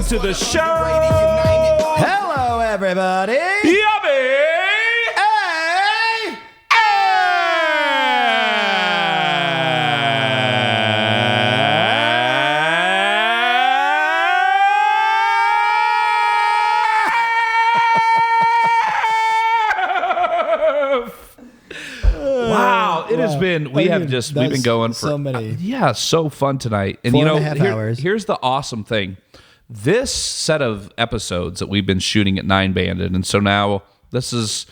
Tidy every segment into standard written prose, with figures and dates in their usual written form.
to the show. Hello, everybody. Yummy. Wow, it has been. We've been going for so many. So fun tonight. And 4.5 hours. Here's the awesome thing. This set of episodes that we've been shooting at 9 Banded, and so now this is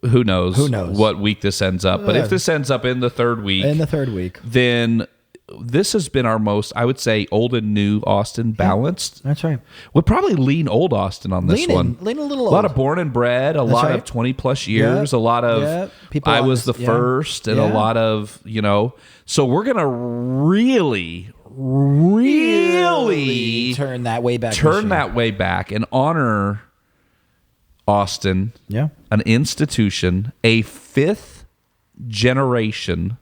who knows what week this ends up. But if this ends up in the third week, then this has been our most, I would say, old and new Austin balanced. That's right. We'll probably lean old Austin on this one. Lean a little old. A lot of born and bred, a lot of 20 plus years, a lot of people I was the first, and a lot of, so we're going to really turn that way back. And honor Austin, an institution, a fifth generation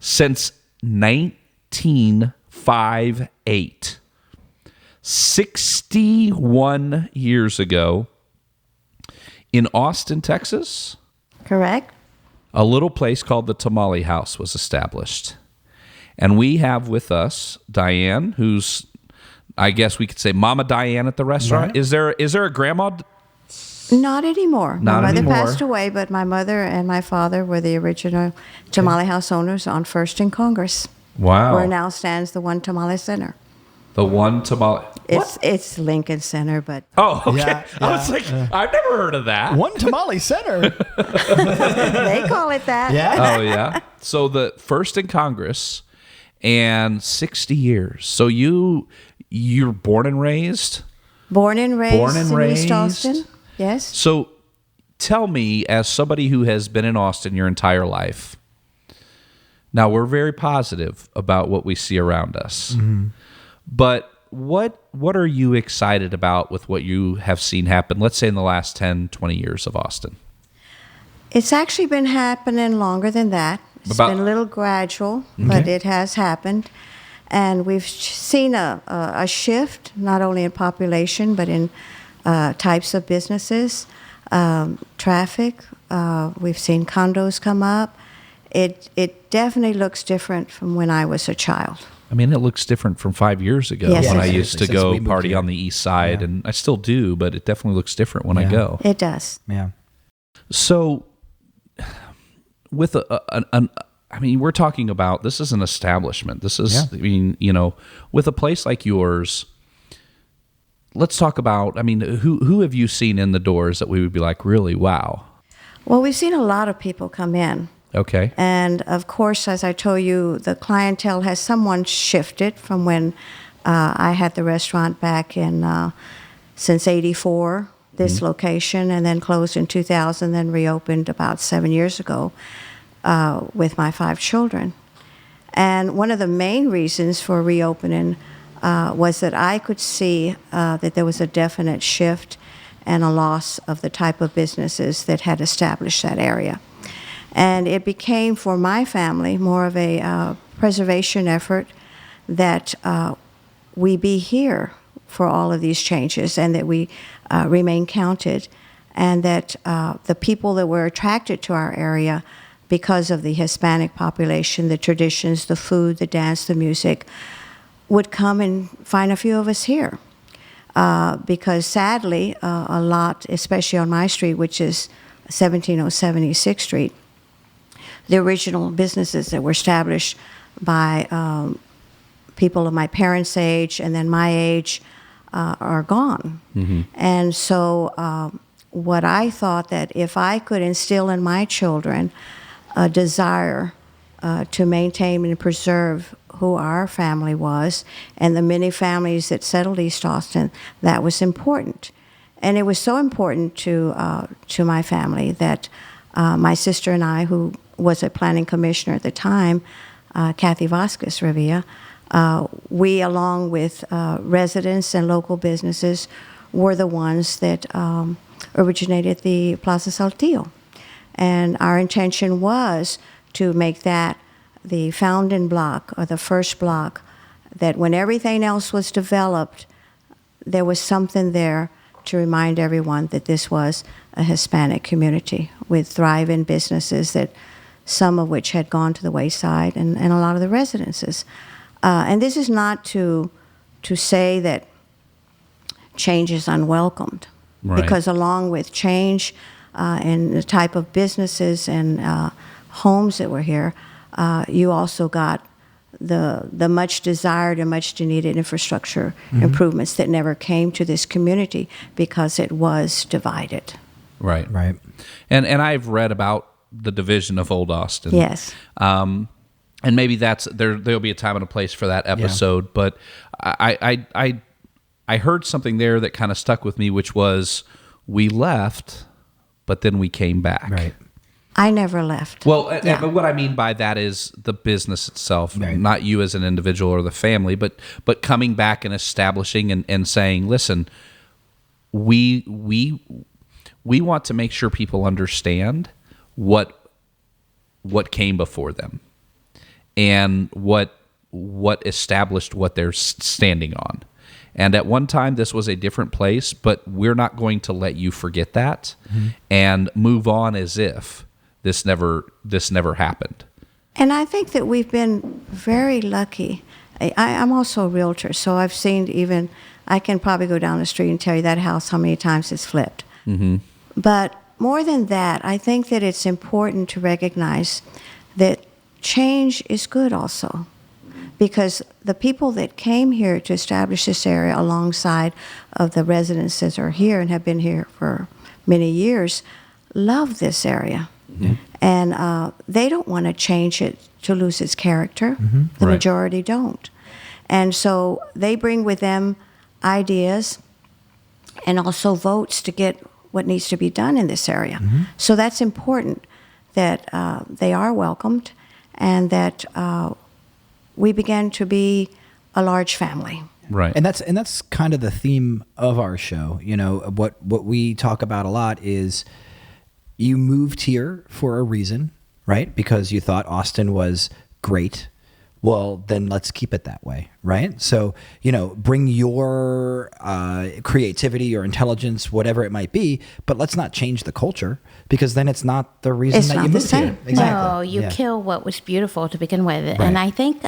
since 1958. 61 years ago in Austin, Texas. Correct. A little place called the Tamale House was established. And we have with us Diane, who's, I guess we could say Mama Diane at the restaurant. Right. Is there a grandma? Not anymore. Not my mother anymore. passed away, but my mother and my father were the original Tamale House owners on First and Congress. Wow. Where now stands the One Tamale Center. The One Tamale. It's Lincoln Center, but oh, okay. I was like, I've never heard of that. One Tamale Center. They call it that. Yeah. Oh yeah. So the First in Congress, and 60 years. So you're born and raised. Born and raised in East Austin. Yes. So tell me, as somebody who has been in Austin your entire life, now we're very positive about what we see around us, but what are you excited about with what you have seen happen, let's say in the last 10, 20 years of Austin? It's actually been happening longer than that. It's been a little gradual, but it has happened. And we've seen a shift, not only in population, but in types of businesses, traffic. We've seen condos come up. It definitely looks different from when I was a child. I mean, it looks different from 5 years ago when I used to go party on the east side, and I still do, but it definitely looks different when I go. It does. Yeah. So with we're talking about, this is an establishment. This is, with a place like yours, let's talk about, who have you seen in the doors that we would be like, really, wow? Well, we've seen a lot of people come in. Okay. And of course, as I told you, the clientele has somewhat shifted from when I had the restaurant back in, since 84, this location, and then closed in 2000, then reopened about 7 years ago with my 5 children. And one of the main reasons for reopening was that I could see that there was a definite shift and a loss of the type of businesses that had established that area. And it became, for my family, more of a preservation effort that we be here for all of these changes, and that we remain counted, and that the people that were attracted to our area because of the Hispanic population, the traditions, the food, the dance, the music, would come and find a few of us here. Because sadly, a lot, especially on my street, which is 17070 6th Street, the original businesses that were established by people of my parents' age and then my age are gone. And so what I thought that if I could instill in my children a desire to maintain and preserve who our family was and the many families that settled East Austin, that was important. And it was so important to my family that my sister and I, who was a planning commissioner at the time, Kathy Vasquez Revilla, we, along with residents and local businesses, were the ones that originated the Plaza Saltillo. And our intention was to make that the founding block, or the first block, that when everything else was developed, there was something there to remind everyone that this was a Hispanic community with thriving businesses, that some of which had gone to the wayside, and a lot of the residences. And this is not to say that change is unwelcomed, right. because along with change in the type of businesses and homes that were here, you also got the much desired and much needed infrastructure improvements that never came to this community because it was divided. Right. And I've read about the division of Old Austin. Yes. And maybe there'll be a time and a place for that episode. Yeah. But I heard something there that kind of stuck with me, which was we left, but then we came back. Right. I never left. Well, but what I mean by that is the business itself, right. Not you as an individual or the family, but coming back and establishing and saying, listen, we want to make sure people understand what came before them and what established what they're standing on. And at one time, this was a different place, but we're not going to let you forget that and move on as if this never happened. And I think that we've been very lucky. I'm also a realtor, so I've seen I can probably go down the street and tell you that house, how many times it's flipped. Mm-hmm. But more than that, I think that it's important to recognize that change is good also. Because the people that came here to establish this area alongside of the residents that are here and have been here for many years love this area. Mm-hmm. And they don't want to change it to lose its character. Mm-hmm. The majority don't. And so they bring with them ideas and also votes to get what needs to be done in this area. Mm-hmm. So that's important that they are welcomed and that we began to be a large family. Right. And that's kind of the theme of our show. You know, what we talk about a lot is you moved here for a reason, right? Because you thought Austin was great. Well, then let's keep it that way, right? So, bring your creativity or intelligence, whatever it might be, but let's not change the culture because then it's not the reason that you moved here. Exactly. No, you kill what was beautiful to begin with. Right. And I think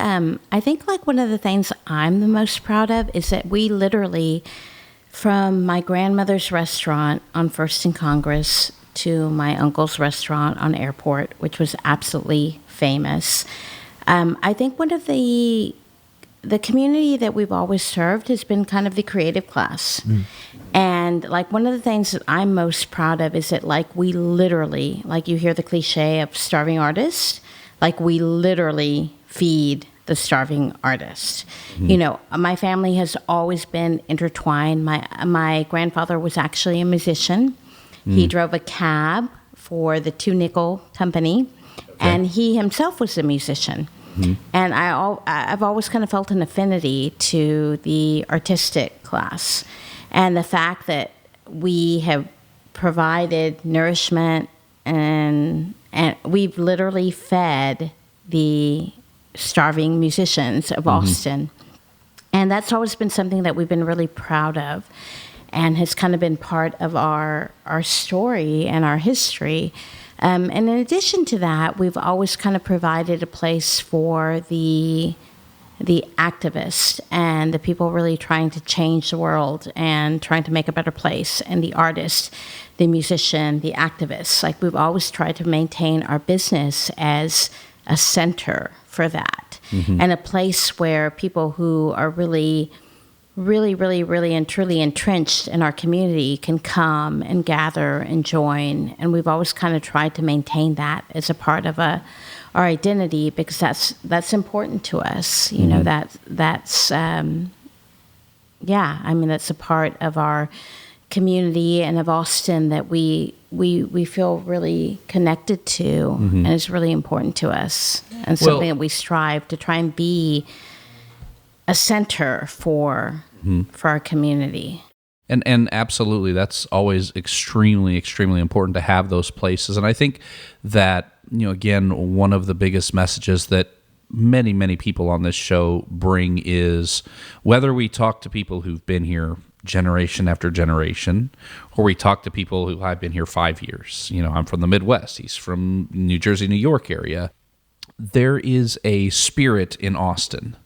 like one of the things I'm the most proud of is that we literally, from my grandmother's restaurant on First and Congress to my uncle's restaurant on Airport, which was absolutely famous. I think one of the community that we've always served has been kind of the creative class. Mm. And like one of the things that I'm most proud of is that like we literally, like you hear the cliche of starving artist, like we literally feed the starving artist. Mm. My family has always been intertwined. My grandfather was actually a musician. Mm. He drove a cab for the 2 Nickel Company, and he himself was a musician. Mm-hmm. And I've always kind of felt an affinity to the artistic class. And the fact that we have provided nourishment and we've literally fed the starving musicians of Austin. And that's always been something that we've been really proud of and has kind of been part of our story and our history. And in addition to that, we've always kind of provided a place for the activists and the people really trying to change the world and trying to make a better place, and the artist, the musician, the activists. Like we've always tried to maintain our business as a center for that, and a place where people who are really and truly entrenched in our community can come and gather and join. And we've always kind of tried to maintain that as a part of our identity, because that's important to us. That's that's a part of our community and of Austin that we feel really connected to, and it's really important to us, and something that we strive to try and be a center for our community. And absolutely, that's always extremely, extremely important to have those places. And I think that, again, one of the biggest messages that many, many people on this show bring is, whether we talk to people who've been here generation after generation, or we talk to people who have been here 5 years. I'm from the Midwest. He's from New Jersey, New York area. There is a spirit in Austin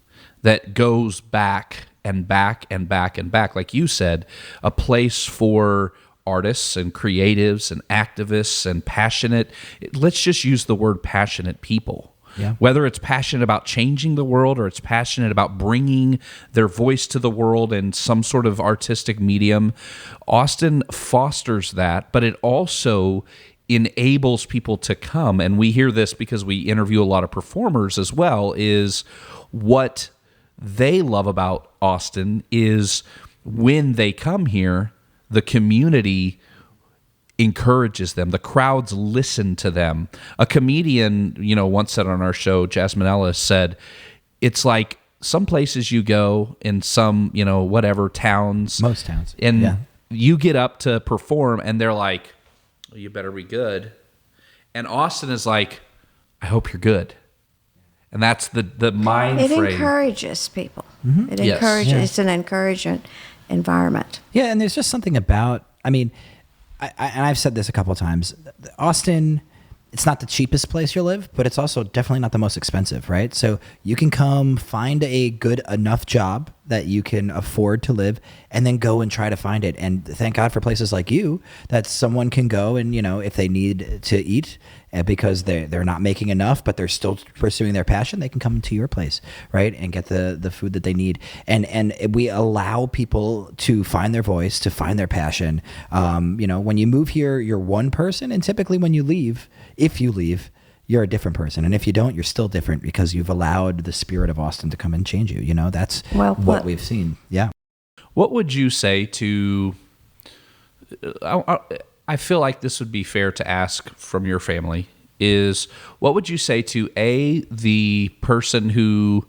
that goes back and back and back and back. Like you said, a place for artists and creatives and activists and passionate, let's just use the word passionate people. Yeah. Whether it's passionate about changing the world or it's passionate about bringing their voice to the world in some sort of artistic medium, Austin fosters that, but it also enables people to come. And we hear this because we interview a lot of performers as well, is what they love about Austin is when they come here, the community encourages them. The crowds listen to them. A comedian, once said on our show, Jasmine Ellis said, it's like some places you go in some, whatever towns. Most towns. And you get up to perform and they're like, well, you better be good. And Austin is like, I hope you're good. And that's the mind frame. It encourages people. Mm-hmm. It encourages. It's an encouraging environment. Yeah, and there's just something about, and I've said this a couple of times, Austin, it's not the cheapest place you'll live, but it's also definitely not the most expensive, right? So you can come find a good enough job that you can afford to live and then go and try to find it. And thank God for places like you that someone can go and, if they need to eat because they're not making enough, but they're still pursuing their passion, they can come to your place, right? And get the food that they need. And we allow people to find their voice, to find their passion. When you move here, you're one person. And typically when you leave, if you leave, you're a different person. And if you don't, you're still different because you've allowed the spirit of Austin to come and change you. That's what we've seen. Yeah. What would you say to, I feel like this would be fair to ask from your family, is what would you say to the person who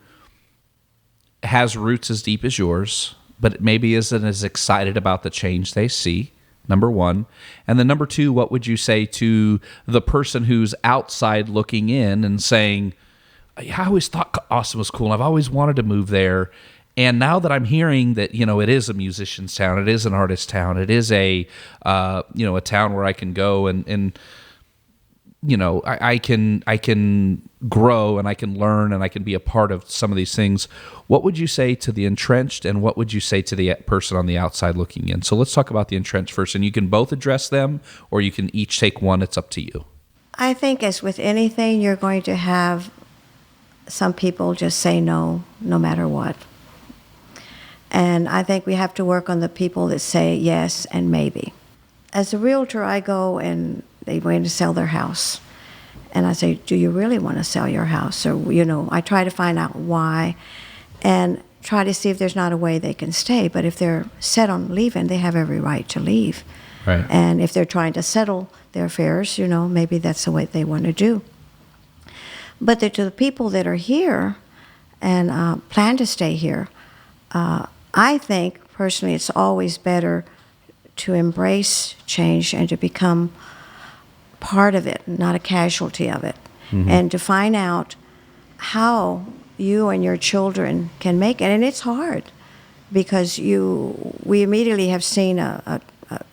has roots as deep as yours, but maybe isn't as excited about the change they see? Number one. And then number two, what would you say to the person who's outside looking in and saying, I always thought Austin was cool, and I've always wanted to move there. And now that I'm hearing that, it is a musician's town, it is an artist town, it is a town where I can go and I can grow and I can learn and I can be a part of some of these things. What would you say to the entrenched, and what would you say to the person on the outside looking in? So let's talk about the entrenched first, and you can both address them or you can each take one. It's up to you. I think as with anything, you're going to have some people just say no matter what. And I think we have to work on the people that say yes and maybe. As a realtor, I go and they want to sell their house. And I say, do you really want to sell your house? Or, I try to find out why and try to see if there's not a way they can stay. But if they're set on leaving, they have every right to leave. Right. And if they're trying to settle their affairs, maybe that's the way they want to do. But to the people that are here and plan to stay here, I think, personally, it's always better to embrace change and to become part of it, not a casualty of it, and to find out how you and your children can make it. And it's hard because we immediately have seen a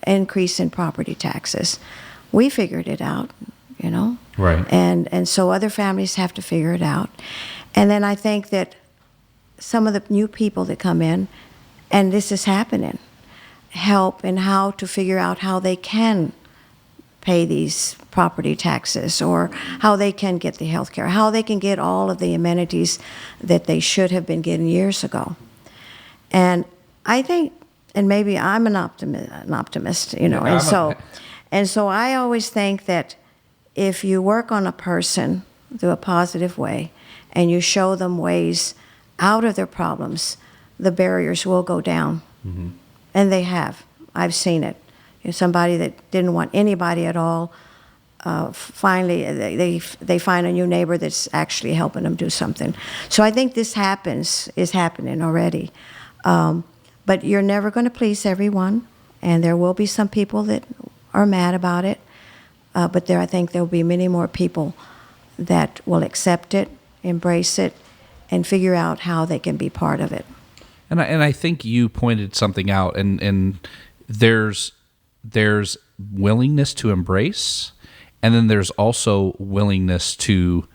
increase in property taxes. We figured it out, Right. And so other families have to figure it out. And then I think that some of the new people that come in, and this is happening, help in how to figure out how they can pay these property taxes or how they can get the health care, how they can get all of the amenities that they should have been getting years ago. And I think, and maybe I'm an optimist, and so I always think that if you work on a person through a positive way and you show them ways out of their problems, the barriers will go down. Mm-hmm. And they have. I've seen it. Somebody that didn't want anybody at all, finally they find a new neighbor that's actually helping them do something. So I think this is happening already. But you're never going to please everyone, and there will be some people that are mad about it. But I think there will be many more people that will accept it, embrace it, and figure out how they can be part of it. And I think you pointed something out, and there's willingness to embrace, and then there's also willingness to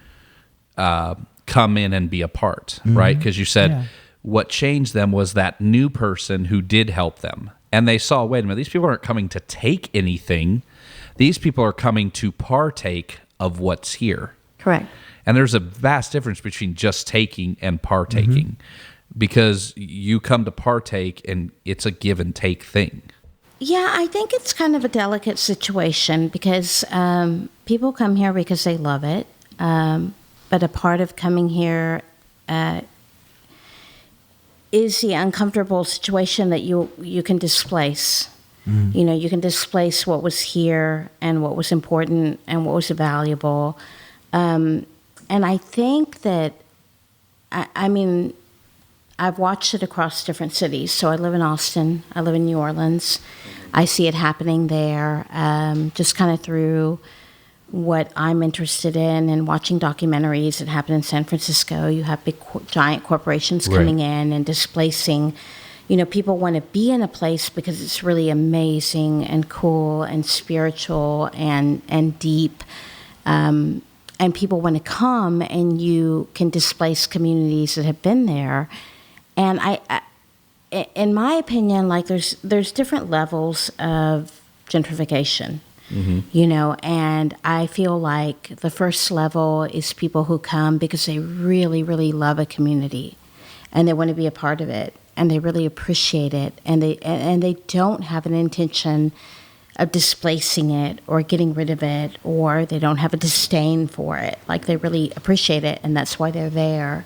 come in and be a part, right? Because you said what changed them was that new person who did help them. And they saw, wait a minute, these people aren't coming to take anything. These people are coming to partake of what's here. Correct. And there's a vast difference between just taking and partaking, because you come to partake and it's a give and take thing. Yeah, I think it's kind of a delicate situation because people come here because they love it. But a part of coming here is the uncomfortable situation that you can displace. You know, you can displace what was here and what was important and what was valuable. And I think that, I mean, I've watched it across different cities. So I live in Austin. I live in New Orleans. I see it happening there, just kind of through what I'm interested in and watching documentaries that happen in San Francisco. You have big, giant corporations coming in and displacing. You know, people want to be in a place because it's really amazing and cool and spiritual and deep. And people want to come, and you can displace communities that have been there. And I in my opinion, like there's different levels of gentrification. You know, and I feel like the first level is people who come because they really, really love a community and they want to be a part of it and they really appreciate it, and they don't have an intention of displacing it or getting rid of it, or they don't have a disdain for it. Like they really appreciate it, and that's why they're there,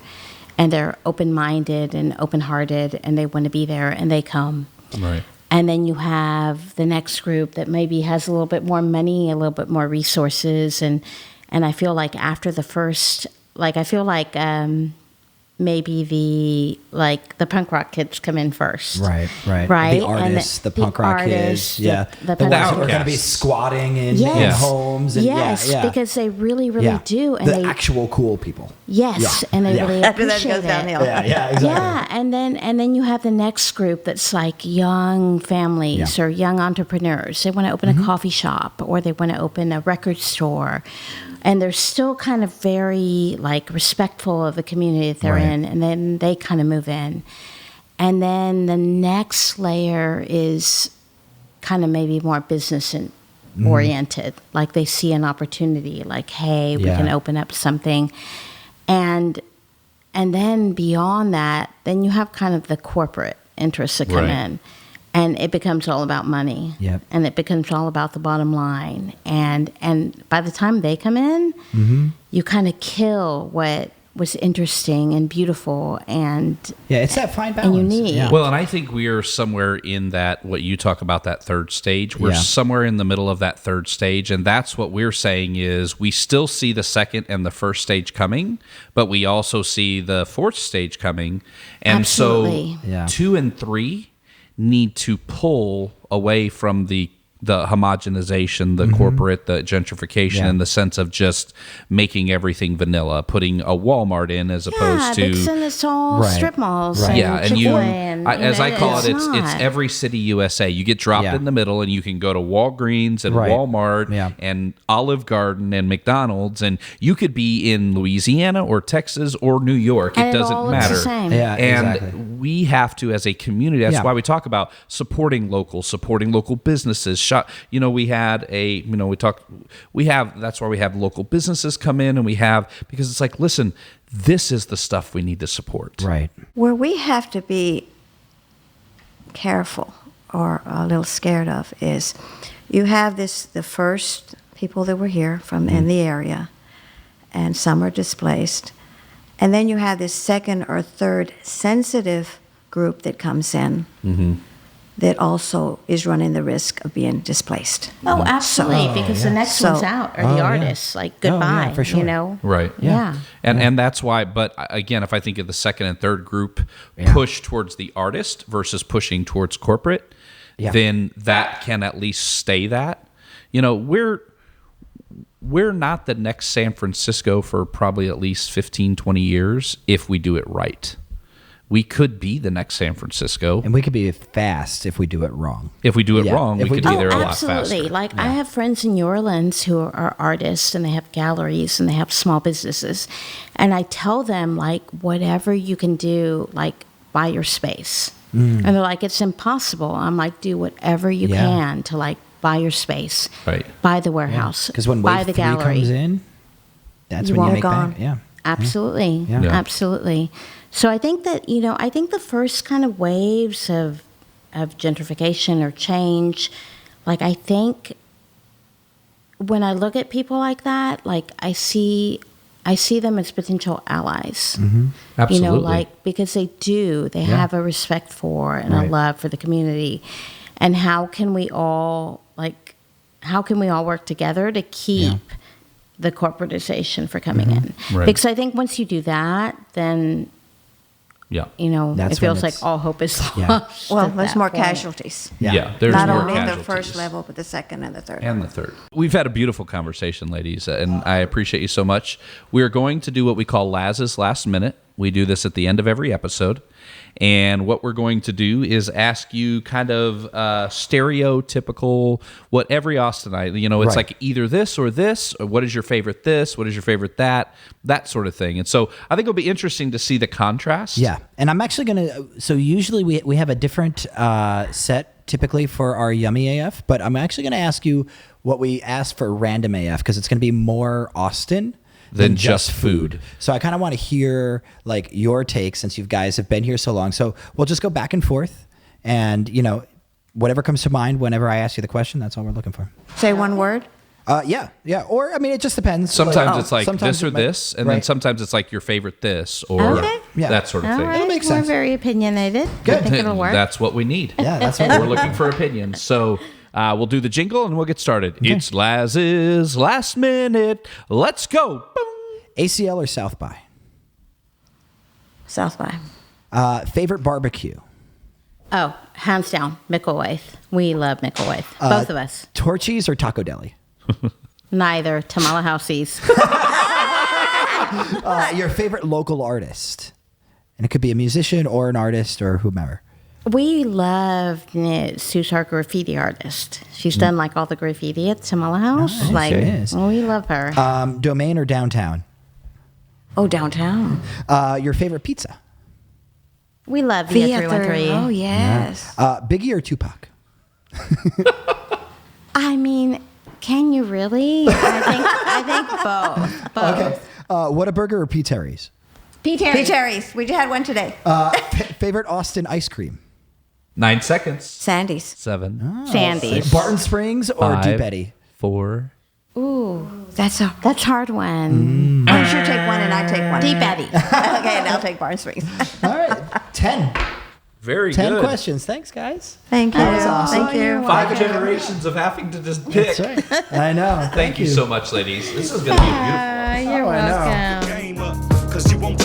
and they're open-minded and open-hearted, and they want to be there, and they come. Right. And then you have the next group that maybe has a little bit more money, a little bit more resources. And I feel like after the first, like, I feel like maybe the punk rock kids come in first. Right. Right. The artists, the punk rock kids. The The punk ones rock who are going to be kids. squatting in homes. And yes, because they really, really do. And the actual cool people. Yes, and they really After that appreciate goes downhill. it. Yeah, exactly. Yeah, and then you have the next group that's like young families or young entrepreneurs. They want to open a coffee shop, or they want to open a record store, and they're still kind of very like respectful of the community that they're in, and then they kind of move in. And then the next layer is kind of maybe more business and oriented, like they see an opportunity, like, hey, we can open up something. And then beyond that, then you have kind of the corporate interests that come in, and it becomes all about money. Yep. And it becomes all about the bottom line. And by the time they come in, you kind of kill what was interesting and beautiful and it's that fine balance. and unique. Yeah. Well, and I think we are somewhere in that, what you talk about, that third stage. We're somewhere in the middle of that third stage, and that's what we're saying is we still see the second and the first stage coming, but we also see the fourth stage coming. And Absolutely. so 2 and 3 need to pull away from the homogenization, the corporate, the gentrification, in the sense of just making everything vanilla, putting a Walmart in as opposed to Dixon, it's all strip malls. Right. And and Chick-fil-A and, as I call it, it's not. every city USA. You get dropped in the middle, and you can go to Walgreens and Walmart and Olive Garden and McDonald's, and you could be in Louisiana or Texas or New York. And it doesn't all looks matter. the same. Yeah, And exactly. we have to, as a community, that's why we talk about supporting local businesses. You know, we had that's why we have local businesses come in, and because it's like, listen, this is the stuff we need to support. Right. Where we have to be careful or a little scared of is you have the first people that were here from in the area, and some are displaced. And then you have this second or third sensitive group that comes in that also is running the risk of being displaced. Oh, absolutely, because the next ones out are the artists. Like, goodbye, for sure. you know? Right. Yeah. And that's why, but again, if I think of the second and third group push towards the artist versus pushing towards corporate, then that can at least stay that. You know, we're not the next San Francisco for probably at least 15, 20 years if we do it right. we could be the next San Francisco. And we could be fast if we do it wrong. If we do it wrong, If we we could do- be there a lot absolutely. faster. Like I have friends in New Orleans who are artists and they have galleries and they have small businesses. And I tell them like whatever you can do, like buy your space. And they're like, it's impossible. I'm like, do whatever you Yeah. can to like buy your space. Right. Buy the warehouse. Because when buy wave the 3 gallery. comes in, that's You when you won't make gone. bank. Yeah. Absolutely. Yeah. Yeah. Absolutely. So I think that, I think the first kind of waves of gentrification or change, like I think when I look at people like that, like I see them as potential allies. Absolutely. Like because they Yeah. have a respect for and a Right. love for the community. And how can we all work together to keep the corporatization for coming in? Right. Because I think once you do that, then Yeah. That's it feels when like it's- all hope is lost. Yeah. Well, at there's that more point. casualties. Yeah. There's Not more only at the casualties. first level, but the second and the third. And the third. We've had a beautiful conversation, ladies, and I appreciate you so much. We are going to do what we call Laz's Last Minute. We do this at the end of every episode. And what we're going to do is ask you kind of stereotypical, what every Austinite, it's Right. like either this, or what is your favorite this, what is your favorite that sort of thing. And so I think it'll be interesting to see the contrast. Yeah. And I'm actually going to, so usually we have a different set typically for our Yummy AF, but I'm actually going to ask you what we asked for Random AF because it's going to be more Austin Than just food. So I kind of want to hear like your take since you guys have been here so long. So we'll just go back and forth and, whatever comes to mind whenever I ask you the question, that's all we're looking for. Say one word. Yeah. Or, I mean, it just depends. Sometimes it's like sometimes this or it might- this, and then right. sometimes it's like your favorite this or Okay. Yeah. that sort of All thing. right, makes we're sense. very opinionated. I Good. think it'll work. That's what we need. Yeah, that's what We're looking for opinions. So we'll do the jingle and we'll get started. It's Laz's Last Minute. Let's go. Boom. ACL or South by? South by. Favorite barbecue? Oh, hands down, Micklethwait. We love Micklethwait. Both of us. Torchy's or Taco Deli? Neither. Tamale House East. Your favorite local artist? And it could be a musician or an artist or whomever. We love Sue's our graffiti artist. She's done like all the graffiti at Tamale House. Nice. Like, It is. we love her. Domain or downtown? Oh, downtown. Your favorite pizza? We love Via 313. Oh, yes. Biggie or Tupac? I mean, can you really? I think both. Okay. Whataburger or P. Terry's? Peter. P. Terry's. We just had one today. Favorite Austin ice cream? 9 seconds. Sandy's. 7. Sandy. Barton Springs or 5, Deep Eddy? 4. Ooh, That's a. that's a hard one. Why don't you take one and I take one? Deep Eddy. Okay, and I'll take Barn Springs. All right. 10. Very 10 good. questions. Thanks, guys. Thank you. That was awesome. Thank you. 5 generations of having to just pick. That's right. I know. Thank you so much, ladies. This is going to be beautiful. You're I know. welcome. Game up, 'cause you won't